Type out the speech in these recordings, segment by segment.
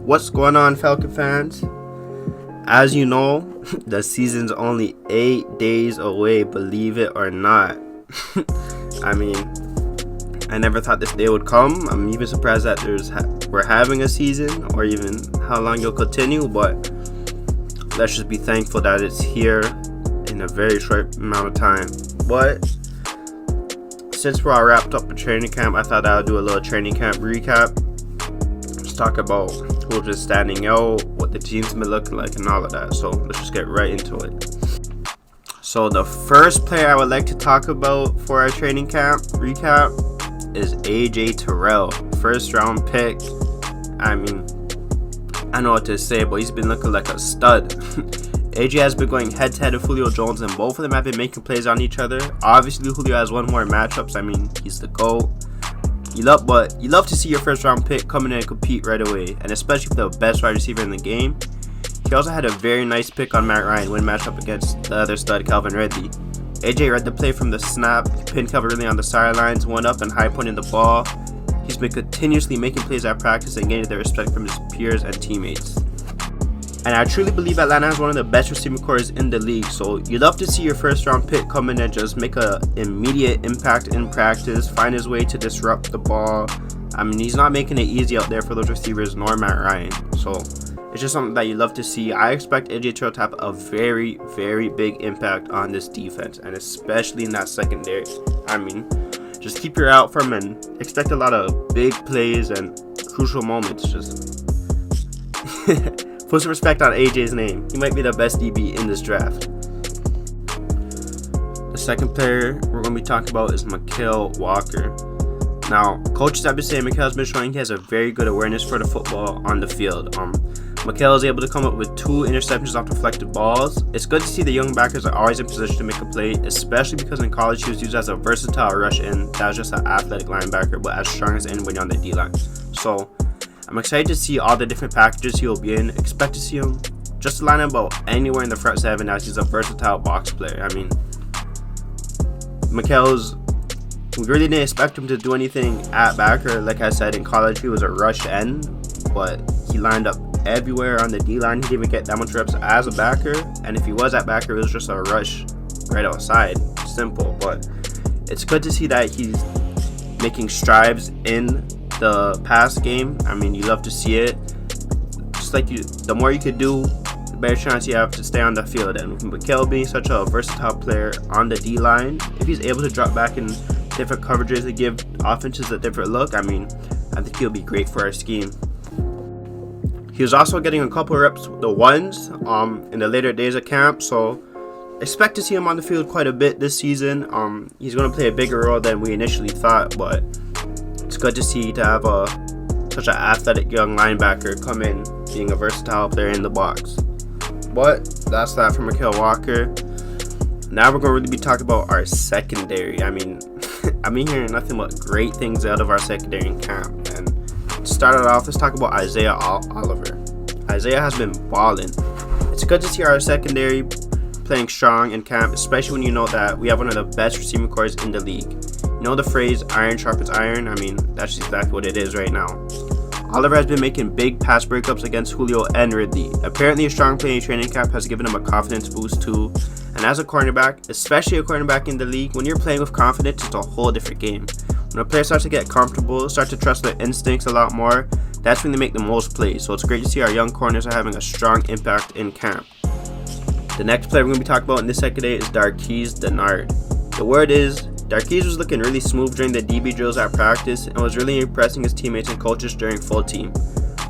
What's going on, Falcon fans? As you know, the season's only 8 days away, believe it or not. I mean, I never thought this day would come. I'm even surprised that we're having a season, or even how long it'll continue, but let's just be thankful that it's here in a very short amount of time. But since we're all wrapped up with training camp, I thought I would do a little training camp recap. Just talk about who's been standing out, what the team's been looking like, and all of that. So let's just get right into it. So the first player I would like to talk about for our training camp recap is Terrell, first round pick. I mean, I know what to say, but he's been looking like a stud. AJ has been going head to head with Julio Jones, and both of them have been making plays on each other. Obviously, Julio has won more matchups. I mean, he's the GOAT. You love to see your first round pick come in and compete right away, and especially for the best wide receiver in the game. He also had a very nice pick on Matt Ryan when matched up against the other stud, Calvin Ridley. AJ read the play from the snap, pinned Calvin Ridley on the sidelines, went up and high pointed the ball. He's been continuously making plays at practice and gaining the respect from his peers and teammates. And I truly believe Atlanta has one of the best receiving corps in the league, so you love to see your first round pick come in and just make an immediate impact in practice, find his way to disrupt the ball. I mean, he's not making it easy out there for those receivers nor Matt Ryan, so it's just something that you love to see. I expect AJ Terrell to have a very, very big impact on this defense, and especially in that secondary. I mean, just keep your eye out for him and expect a lot of big plays and crucial moments. Just put some respect on AJ's name. He might be the best DB in this draft. The second player we're going to be talking about is Mikhail Walker. Now, coaches have been saying Mikhail's been showing he has a very good awareness for the football on the field. Mikhail is able to come up with 2 interceptions off deflected balls. It's good to see the young backers are always in position to make a play, especially because in college he was used as a versatile rush end that was just an athletic linebacker, but as strong as anybody on the D-line. So I'm excited to see all the different packages he'll be in. Expect to see him just line up about anywhere in the front 7 as he's a versatile box player. I mean, we really didn't expect him to do anything at backer. Like I said, in college he was a rush end, but he lined up everywhere on the D-line. He didn't even get that much reps as a backer, and if he was at backer, it was just a rush right outside. Simple, but it's good to see that he's making strides in the pass game. I mean, you love to see it. Just like the more you could do, the better chance you have to stay on the field. And with Mikhail being such a versatile player on the D-line, if he's able to drop back in different coverages to give offenses a different look, I mean, I think he'll be great for our scheme. He was also getting a couple reps with the ones in the later days of camp, so expect to see him on the field quite a bit this season. He's going to play a bigger role than we initially thought, but it's good to see to have such an athletic young linebacker come in, being a versatile player in the box. But that's that for Mikhail Walker. Now we're going to really be talking about our secondary. I mean, I've been hearing nothing but great things out of our secondary in camp. And to start it off, let's talk about Isaiah Oliver. Isaiah has been balling. It's good to see our secondary playing strong in camp, especially when you know that we have one of the best receiving corps in the league. You know the phrase, iron sharpens iron? I mean, that's exactly what it is right now. Oliver has been making big pass breakups against Julio and Ridley. Apparently a strong play in training camp has given him a confidence boost too. And as a cornerback, especially a cornerback in the league, when you're playing with confidence, it's a whole different game. When a player starts to get comfortable, start to trust their instincts a lot more, that's when they make the most plays. So it's great to see our young corners are having a strong impact in camp. The next player we're going to be talking about in this secondary is Donnny. The word is, Darqueze was looking really smooth during the DB drills at practice and was really impressing his teammates and coaches during full team.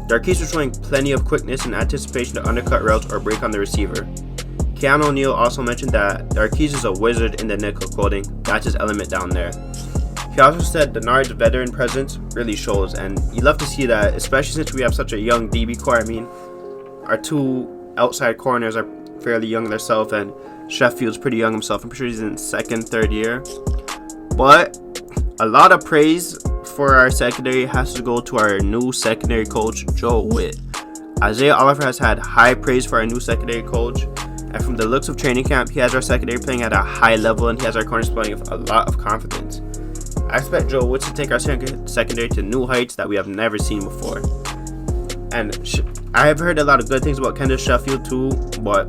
Darqueze was showing plenty of quickness and anticipation to undercut routes or break on the receiver. Keanu O'Neal also mentioned that Darqueze is a wizard in the nickel, quoting, "That's his element down there." He also said Donnar's veteran presence really shows, and you love to see that, especially since we have such a young DB core. I mean, our 2 outside corners are fairly young themselves, and Sheffield's pretty young himself. I'm pretty sure he's in 2nd, 3rd year. But a lot of praise for our secondary has to go to our new secondary coach, Joe Witt. Isaiah Oliver has had high praise for our new secondary coach, and from the looks of training camp, he has our secondary playing at a high level, and he has our corners playing with a lot of confidence. I expect Joe Witt to take our secondary to new heights that we have never seen before. And I have heard a lot of good things about Kendall Sheffield too, but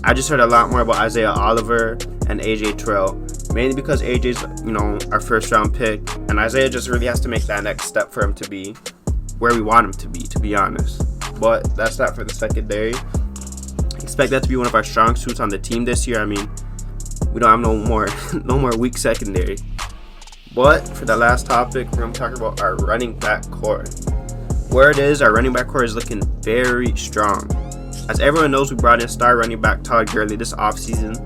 I just heard a lot more about Isaiah Oliver and AJ Terrell. Mainly because AJ's, our first round pick, and Isaiah just really has to make that next step for him to be where we want him to be honest. But that's not for the secondary. Expect that to be one of our strong suits on the team this year. I mean, we don't have no more weak secondary. But for the last topic, we're going to talk about our running back core. Where it is, our running back core is looking very strong. As everyone knows, we brought in star running back Todd Gurley this offseason.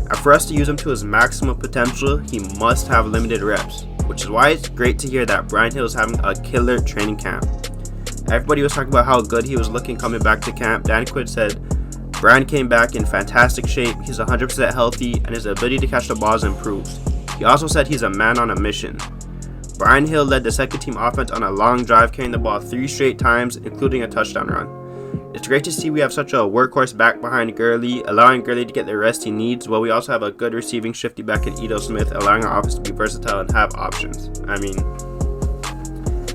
And for us to use him to his maximum potential, he must have limited reps, which is why it's great to hear that Brian Hill is having a killer training camp. Everybody was talking about how good he was looking coming back to camp. Danny Quinn said, Brian came back in fantastic shape, he's 100% healthy, and his ability to catch the ball has improved. He also said he's a man on a mission. Brian Hill led the second team offense on a long drive, carrying the ball 3 straight times, including a touchdown run. It's great to see we have such a workhorse back behind Gurley, allowing Gurley to get the rest he needs, while we also have a good receiving shifty back in Edo Smith, allowing our offense to be versatile and have options. I mean,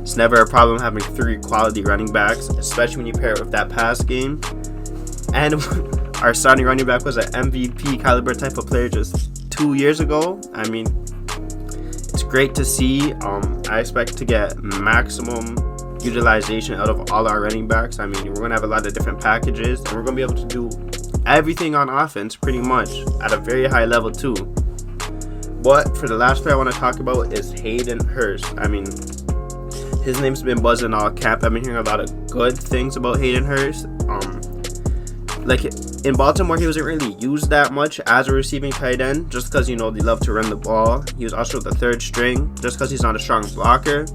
it's never a problem having 3 quality running backs, especially when you pair it with that pass game. And our starting running back was an MVP caliber type of player just 2 years ago. I mean, it's great to see. I expect to get maximum utilization out of all our running backs. I mean, we're going to have a lot of different packages, and we're going to be able to do everything on offense pretty much at a very high level too. But for the last player I want to talk about is Hayden Hurst. I mean, his name's been buzzing all camp. I've been hearing a lot of good things about Hayden Hurst. Like in Baltimore, he wasn't really used that much as a receiving tight end, just because they love to run the ball. He was also the 3rd string, just because he's not a strong blocker.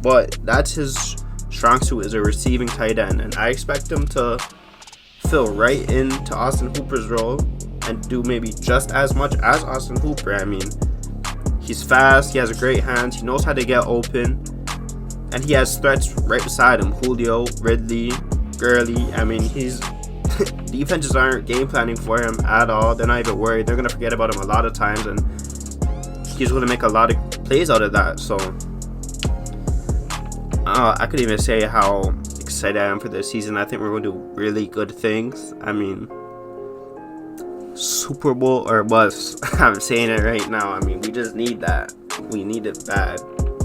But that's his strong suit, is a receiving tight end, and I expect him to fill right into Austin Hooper's role and do maybe just as much as Austin Hooper. I mean, he's fast, he has great hands, he knows how to get open, and he has threats right beside him: Julio, Ridley, Gurley. I mean, defenses aren't game planning for him at all. They're not even worried. They're going to forget about him a lot of times, and he's going to make a lot of plays out of that. So I could even say how excited I am for this season. I think we're going to do really good things. I mean, Super Bowl or bust. I'm saying it right now. I mean, we just need that. We need it bad.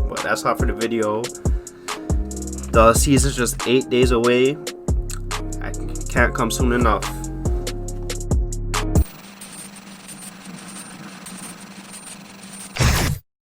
But that's all for the video. The season's just 8 days away. I can't come soon enough.